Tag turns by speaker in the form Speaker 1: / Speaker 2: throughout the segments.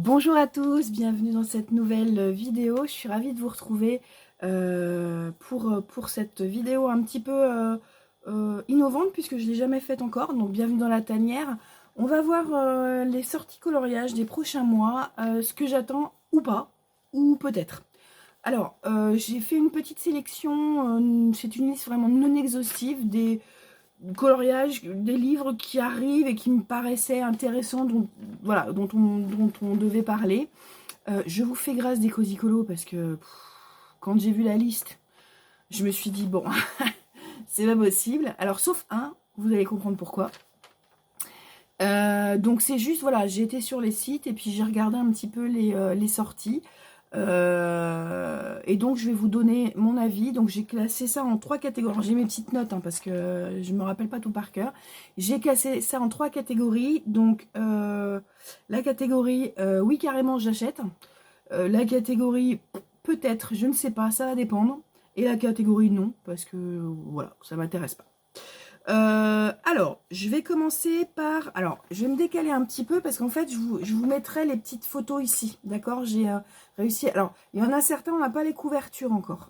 Speaker 1: Bonjour à tous, bienvenue dans cette nouvelle vidéo. Je suis ravie de vous retrouver pour cette vidéo un petit peu innovante puisque je ne l'ai jamais faite encore. Donc bienvenue dans la tanière. On va voir les sorties coloriage des prochains mois, ce que j'attends ou pas, ou peut-être. Alors, j'ai fait une petite sélection, c'est une liste vraiment non exhaustive des coloriage, des livres qui arrivent et qui me paraissaient intéressants, voilà, dont on devait parler. Je vous fais grâce des cosicolos parce que quand j'ai vu la liste, je me suis dit, bon, c'est pas possible. Alors, sauf un, vous allez comprendre pourquoi. Donc, c'est juste, voilà, j'ai été sur les sites et puis j'ai regardé un petit peu les sorties. Et donc je vais vous donner mon avis. Donc j'ai classé ça en 3 catégories. J'ai mes petites notes parce que je me rappelle pas tout par cœur. J'ai classé ça en 3 catégories. Donc la catégorie oui carrément j'achète. La catégorie peut-être, je ne sais pas, ça va dépendre. Et la catégorie non parce que voilà, ça m'intéresse pas. Alors, je vais commencer par... Alors, je vais me décaler un petit peu parce qu'en fait, je vous mettrai les petites photos ici. D'accord? J'ai réussi... Alors, il y en a certains, on n'a pas les couvertures encore.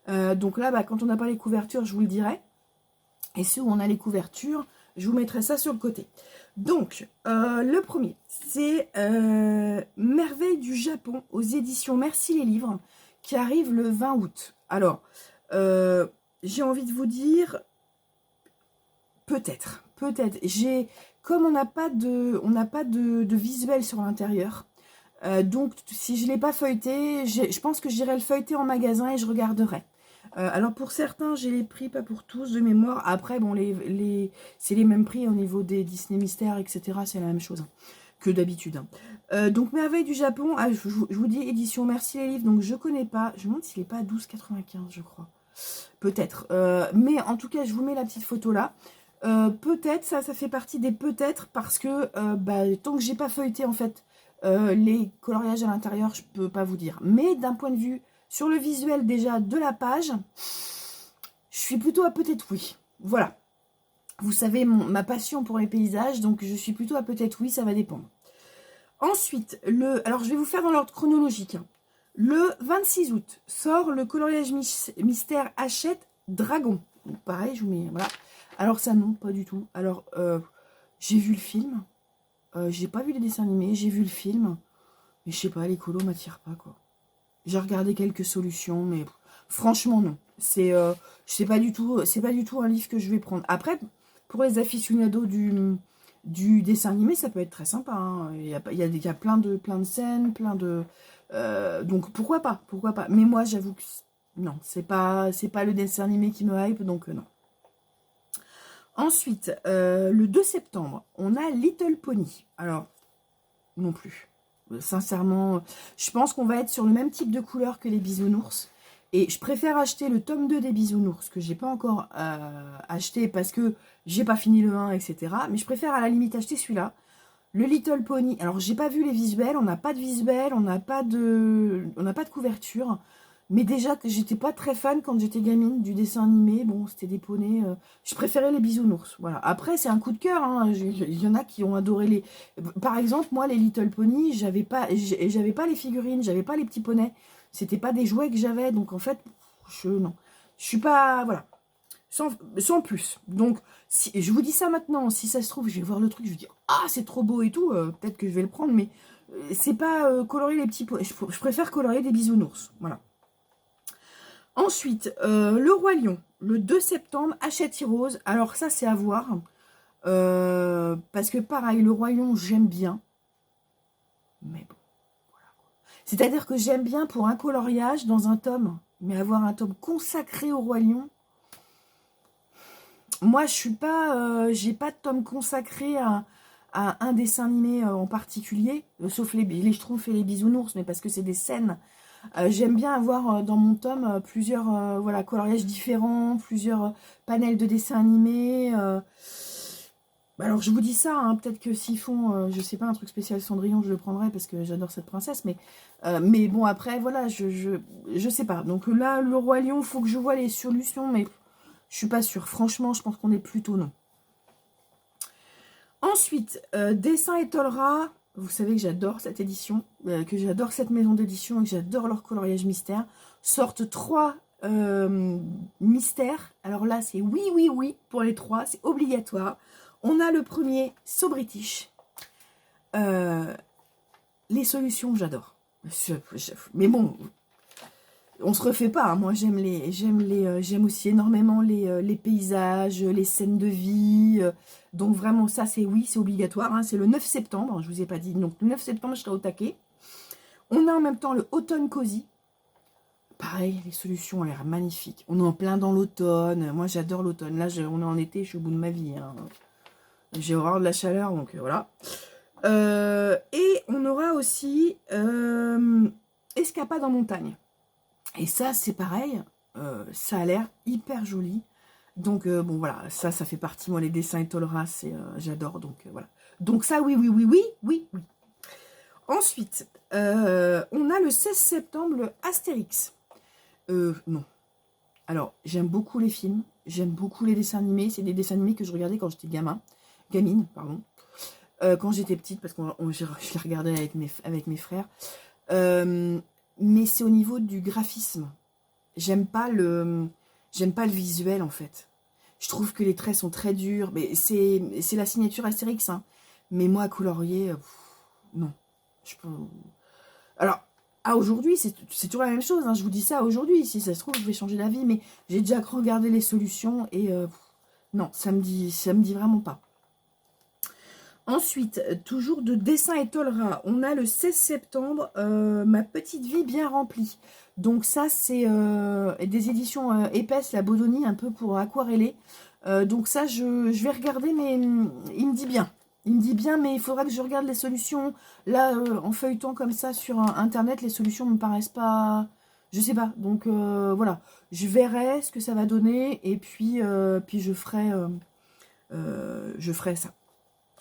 Speaker 1: Donc là, quand on n'a pas les couvertures, je vous le dirai. Et ceux où on a les couvertures, je vous mettrai ça sur le côté. Donc, le premier, c'est Merveille du Japon aux éditions Merci les Livres qui arrive le 20 août. Alors, j'ai envie de vous dire... Peut-être. Comme on n'a pas de visuel sur l'intérieur, donc si je ne l'ai pas feuilleté, je pense que j'irai le feuilleter en magasin et je regarderai. Alors pour certains, j'ai les prix, pas pour tous, de mémoire. Après, bon, c'est les mêmes prix au niveau des Disney Mystères, etc. C'est la même chose que d'habitude. Donc Merveille du Japon, je vous dis édition Merci les Livres, donc je connais pas. Je me demande s'il n'est pas à 12,95, je crois. Peut-être. Mais en tout cas, je vous mets la petite photo là. Peut-être, ça fait partie des peut-être parce que tant que j'ai pas feuilleté en fait les coloriages à l'intérieur, je peux pas vous dire. Mais d'un point de vue sur le visuel déjà de la page, je suis plutôt à peut-être oui. Voilà. Vous savez ma passion pour les paysages, donc je suis plutôt à peut-être oui, ça va dépendre. Ensuite, alors je vais vous faire dans l'ordre chronologique. Hein. Le 26 août sort le coloriage mystère Hachette Dragon. Donc, pareil, je vous mets, voilà. Alors ça, non, pas du tout. Alors, j'ai vu le film. J'ai pas vu les dessins animés, j'ai vu le film. Mais je sais pas, les colos m'attirent pas, quoi. J'ai regardé quelques solutions, mais franchement, non. C'est pas du tout un livre que je vais prendre. Après, pour les aficionados du dessin animé, ça peut être très sympa. Hein. Il y a plein de scènes, donc pourquoi pas, Mais moi, j'avoue que non, c'est pas le dessin animé qui me hype, donc non. Ensuite, le 2 septembre, on a Little Pony. Alors, non plus. Sincèrement, je pense qu'on va être sur le même type de couleur que les bisounours. Et je préfère acheter le tome 2 des bisounours, que j'ai pas encore acheté parce que j'ai pas fini le 1, etc. Mais je préfère à la limite acheter celui-là. Le Little Pony, alors j'ai pas vu les visuels, on n'a pas de visuels, on n'a pas de couverture. Mais déjà que j'étais pas très fan quand j'étais gamine du dessin animé, bon c'était des poneys, je préférais les bisounours, voilà. Après c'est un coup de cœur, hein. Il y en a qui ont adoré les... Par exemple moi les Little Pony, j'avais pas les figurines, j'avais pas les petits poneys, c'était pas des jouets que j'avais, donc en fait, non. Je suis pas, voilà, sans plus. Donc si, je vous dis ça maintenant, si ça se trouve je vais voir le truc, je vais dire ah c'est trop beau et tout, peut-être que je vais le prendre, mais c'est pas colorier les petits poneys, je préfère colorier des bisounours, voilà. Ensuite, le Roi Lion, le 2 septembre, Hachette Rose. Alors ça, c'est à voir. Parce que pareil, le Roi Lion, j'aime bien. Mais bon, voilà. C'est-à-dire que j'aime bien pour un coloriage dans un tome. Mais avoir un tome consacré au Roi Lion, moi, je suis pas... j'ai pas de tome consacré à un dessin animé en particulier. Sauf les Schtroumpfs et les Bisounours, mais parce que c'est des scènes... J'aime bien avoir dans mon tome plusieurs voilà, coloriages différents, plusieurs panels de dessins animés. Alors je vous dis ça, hein, peut-être que s'ils font, je sais pas, un truc spécial Cendrillon, je le prendrai parce que j'adore cette princesse. Mais bon, après, voilà, je sais pas. Donc là, le Roi Lion, il faut que je vois les solutions, mais je suis pas sûre. Franchement, je pense qu'on est plutôt non. Ensuite, Dessin et Tolera, vous savez que j'adore cette édition, que j'adore cette maison d'édition et que j'adore leur coloriage mystère, sortent 3 mystères. Alors là, c'est oui, oui, oui pour les 3, c'est obligatoire. On a le premier, So British. Les solutions, j'adore. Mais bon, on se refait pas. Hein. Moi, j'aime aussi énormément les paysages, les scènes de vie. Donc vraiment, ça, c'est oui, c'est obligatoire. Hein. C'est le 9 septembre, je vous ai pas dit. Donc le 9 septembre, je serai au taquet. On a en même temps le automne cosy. Pareil, les solutions ont l'air magnifiques. On est en plein dans l'automne. Moi, j'adore l'automne. Là, on est en été, je suis au bout de ma vie. Hein. J'ai horreur de la chaleur, donc voilà. Et on aura aussi Escapade en montagne. Et ça, c'est pareil. Ça a l'air hyper joli. Donc, bon, voilà. Ça fait partie, moi, les dessins et Tolras, j'adore. Donc, voilà. Donc, ça, oui, oui, oui, oui, oui, oui. Ensuite, on a le 16 septembre, le Astérix. Non. Alors, j'aime beaucoup les films. J'aime beaucoup les dessins animés. C'est des dessins animés que je regardais quand j'étais gamine, pardon. Quand j'étais petite, parce que je les regardais avec mes frères. Mais c'est au niveau du graphisme. J'aime pas le visuel, en fait. Je trouve que les traits sont très durs. Mais c'est la signature Astérix, hein. Mais moi, à colorier, non. Alors, aujourd'hui, c'est toujours la même chose. Hein. Je vous dis ça aujourd'hui. Si ça se trouve, je vais changer d'avis. Mais j'ai déjà regardé les solutions et non, ça me dit vraiment pas. Ensuite, toujours de dessin et Tolra, on a le 16 septembre, Ma petite vie bien remplie. Donc ça, c'est des éditions épaisses, la Bodoni, un peu pour aquareller. Donc ça, je vais regarder, mais il me dit bien. Il me dit bien, mais il faudra que je regarde les solutions. Là, en feuilletant comme ça sur Internet, les solutions ne me paraissent pas... Je sais pas. Donc voilà, je verrai ce que ça va donner et puis je ferai ça.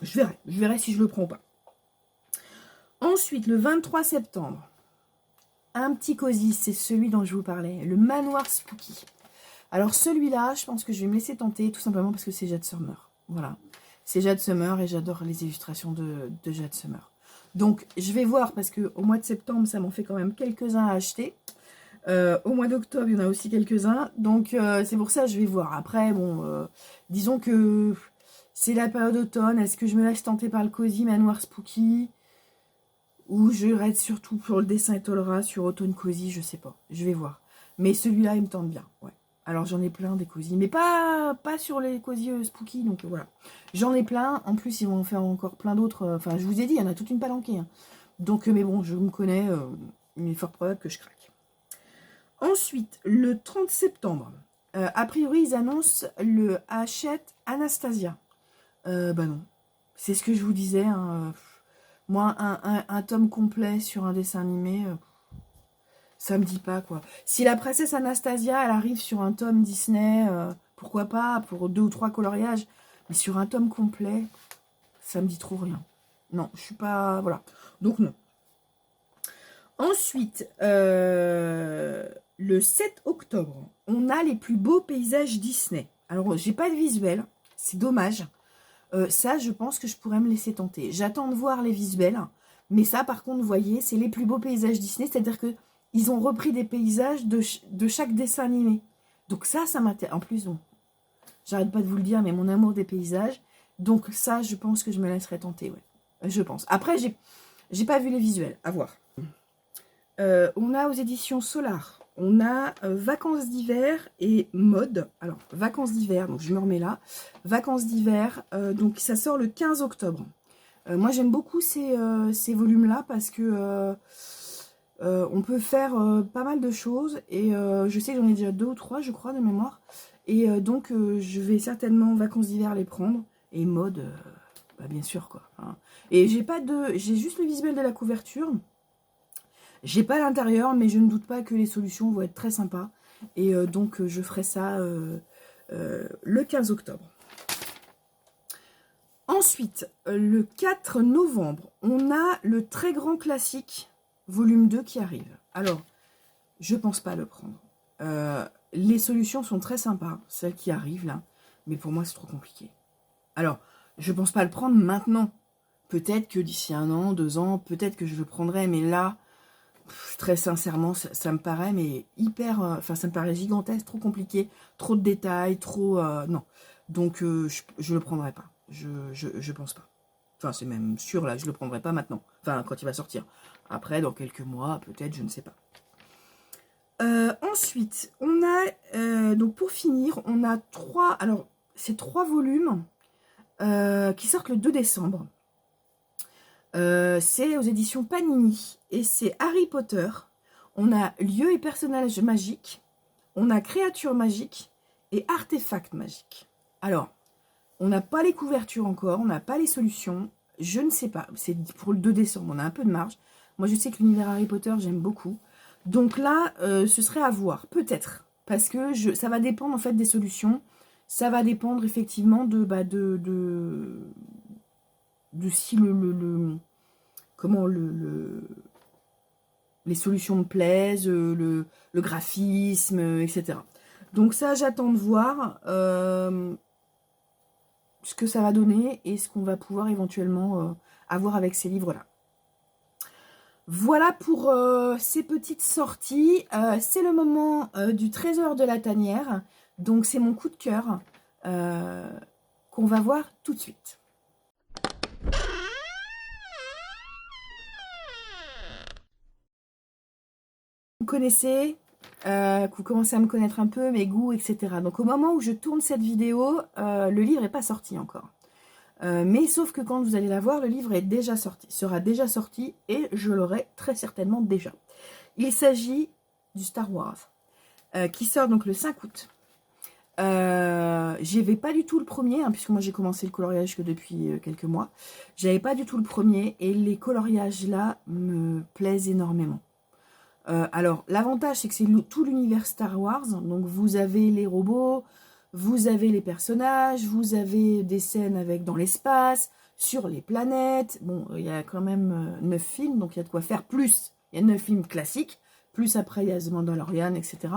Speaker 1: Je verrai si je le prends ou pas. Ensuite, le 23 septembre, un petit cosy, c'est celui dont je vous parlais, le Manoir Spooky. Alors celui-là, je pense que je vais me laisser tenter, tout simplement parce que c'est Jade Summer. Voilà, c'est Jade Summer et j'adore les illustrations de Jade Summer. Donc, je vais voir, parce qu'au mois de septembre, ça m'en fait quand même quelques-uns à acheter. Au mois d'octobre, il y en a aussi quelques-uns. Donc, c'est pour ça que je vais voir. Après, bon, disons que... c'est la période d'automne. Est-ce que je me laisse tenter par le Cosy Manoir Spooky? Ou je reste surtout pour le dessin et Tolra sur automne Cosy? Je sais pas. Je vais voir. Mais celui-là, il me tente bien. Ouais. Alors, j'en ai plein des Cosy. Mais pas sur les Cosy Spooky. Donc, voilà. J'en ai plein. En plus, ils vont en faire encore plein d'autres. Enfin, je vous ai dit, il y en a toute une palanquée. Hein. Donc, mais bon, je me connais. Il est fort probable que je craque. Ensuite, le 30 septembre. A priori, ils annoncent le Hachette Anastasia. Bah non. C'est ce que je vous disais. Hein. Moi, un tome complet sur un dessin animé, ça me dit pas, quoi. Si la princesse Anastasia, elle arrive sur un tome Disney, pourquoi pas, pour 2 ou 3 coloriages. Mais sur un tome complet, ça me dit trop rien. Non, je suis pas... Voilà. Donc non. Ensuite, le 7 octobre, on a les plus beaux paysages Disney. Alors, j'ai pas de visuel. C'est dommage. Ça, je pense que je pourrais me laisser tenter. J'attends de voir les visuels. Mais ça, par contre, vous voyez, c'est les plus beaux paysages Disney. C'est-à-dire qu'ils ont repris des paysages de chaque dessin animé. Donc ça m'intéresse. En plus, bon, j'arrête pas de vous le dire, mais mon amour des paysages. Donc ça, je pense que je me laisserai tenter, ouais. Je pense. Après, j'ai pas vu les visuels. À voir. On a aux éditions Solar. On a Vacances d'hiver et Mode. Alors, Vacances d'hiver, donc je me remets là. Vacances d'hiver, donc ça sort le 15 octobre. Moi, j'aime beaucoup ces volumes-là parce que on peut faire pas mal de choses. Et je sais que j'en ai déjà 2 ou 3, je crois, de mémoire. Et donc, je vais certainement Vacances d'hiver les prendre. Et Mode, bah, bien sûr, quoi. Hein. Et j'ai juste le visuel de la couverture. J'ai pas l'intérieur, mais je ne doute pas que les solutions vont être très sympas. Et donc, je ferai ça le 15 octobre. Ensuite, le 4 novembre, on a le très grand classique, volume 2 qui arrive. Alors, je pense pas le prendre. Les solutions sont très sympas, celles qui arrivent là. Mais pour moi, c'est trop compliqué. Alors, je pense pas le prendre maintenant. Peut-être que d'ici 1 an, 2 ans, peut-être que je le prendrai, mais là, très sincèrement, ça me paraît mais hyper... Enfin, ça me paraît gigantesque, trop compliqué, trop de détails, trop... non. Donc, je le prendrai pas. Je pense pas. Enfin, c'est même sûr, là, je le prendrai pas maintenant. Enfin, quand il va sortir. Après, dans quelques mois, peut-être, je ne sais pas. Ensuite, on a... donc, pour finir, on a 3... Alors, c'est 3 volumes qui sortent le 2 décembre. C'est aux éditions Panini et c'est Harry Potter. On a lieux et personnages magiques, on a créatures magiques et artefacts magiques. Alors, on n'a pas les couvertures encore, on n'a pas les solutions, je ne sais pas, c'est pour le 2 décembre, on a un peu de marge. Moi je sais que l'univers Harry Potter j'aime beaucoup, donc là ce serait à voir, peut-être, parce que ça va dépendre en fait des solutions, ça va dépendre effectivement de si comment les solutions me plaisent, le graphisme, etc. Donc ça, j'attends de voir ce que ça va donner et ce qu'on va pouvoir éventuellement avoir avec ces livres-là. Voilà pour ces petites sorties. C'est le moment du trésor de la tanière. Donc c'est mon coup de cœur qu'on va voir tout de suite. Vous connaissez, que vous commencez à me connaître un peu, mes goûts, etc. Donc au moment où je tourne cette vidéo, le livre n'est pas sorti encore. Mais sauf que quand vous allez la voir, le livre est déjà sorti, sera déjà sorti et je l'aurai très certainement déjà. Il s'agit du Star Wars, qui sort donc le 5 août. J'y vais pas du tout le premier, hein, puisque moi j'ai commencé le coloriage que depuis quelques mois. J'avais pas du tout le premier et les coloriages là me plaisent énormément. Alors, l'avantage, c'est que c'est tout l'univers Star Wars. Donc, vous avez les robots, vous avez les personnages, vous avez des scènes dans l'espace, sur les planètes. Bon, il y a quand même 9 films, donc il y a de quoi faire. Plus, il y a 9 films classiques. Plus après, il y a The Mandalorian, etc.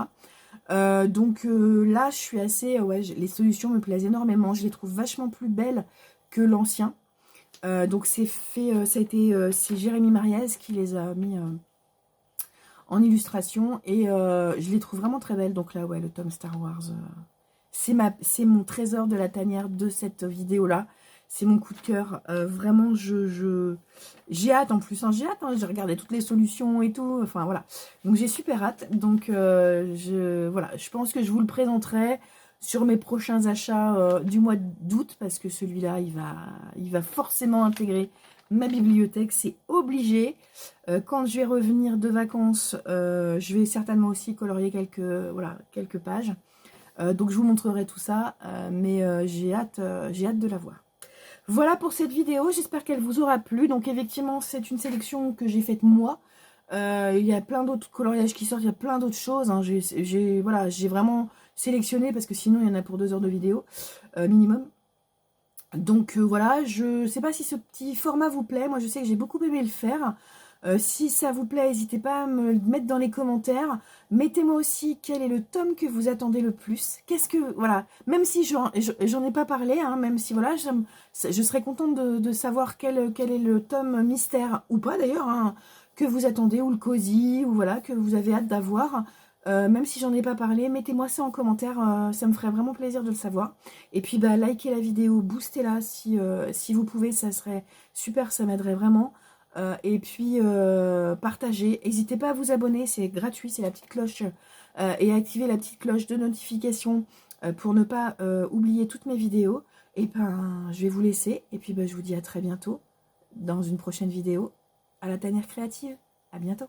Speaker 1: Donc là, je suis assez... ouais, les solutions me plaisent énormément. Je les trouve vachement plus belles que l'ancien. Donc, c'est fait... c'est Jérémy Mariez qui les a mis... en illustration et je les trouve vraiment très belles. Donc là, ouais, le tome Star Wars, c'est mon trésor de la tanière de cette vidéo là. C'est mon coup de cœur. Vraiment, j'ai hâte en plus. Hein, j'ai hâte. Hein, j'ai regardé toutes les solutions et tout. Enfin voilà. Donc j'ai super hâte. Donc voilà, je pense que je vous le présenterai sur mes prochains achats du mois d'août parce que celui-là, il va forcément intégrer ma bibliothèque, c'est obligé. Quand je vais revenir de vacances, je vais certainement aussi colorier quelques pages. Donc je vous montrerai tout ça, mais j'ai hâte de la voir. Voilà pour cette vidéo, j'espère qu'elle vous aura plu. Donc effectivement, c'est une sélection que j'ai faite moi. Il y a plein d'autres coloriages qui sortent, il y a plein d'autres choses. Hein. J'ai vraiment sélectionné parce que sinon il y en a pour 2 heures de vidéo minimum. Donc voilà, je ne sais pas si ce petit format vous plaît. Moi, je sais que j'ai beaucoup aimé le faire. Si ça vous plaît, n'hésitez pas à me le mettre dans les commentaires. Mettez-moi aussi quel est le tome que vous attendez le plus. Qu'est-ce que... Voilà, même si j'en ai pas parlé, hein, même si voilà, je serais contente de savoir quel est le tome mystère, ou pas d'ailleurs, hein, que vous attendez, ou le cosy, ou voilà, que vous avez hâte d'avoir. Même si j'en ai pas parlé, mettez-moi ça en commentaire, ça me ferait vraiment plaisir de le savoir. Et puis bah likez la vidéo, boostez-la si vous pouvez, ça serait super, ça m'aiderait vraiment. Et puis partagez, n'hésitez pas à vous abonner, c'est gratuit, c'est la petite cloche et activez la petite cloche de notification pour ne pas oublier toutes mes vidéos. Et ben je vais vous laisser et puis bah, je vous dis à très bientôt dans une prochaine vidéo à la tanière créative. À bientôt.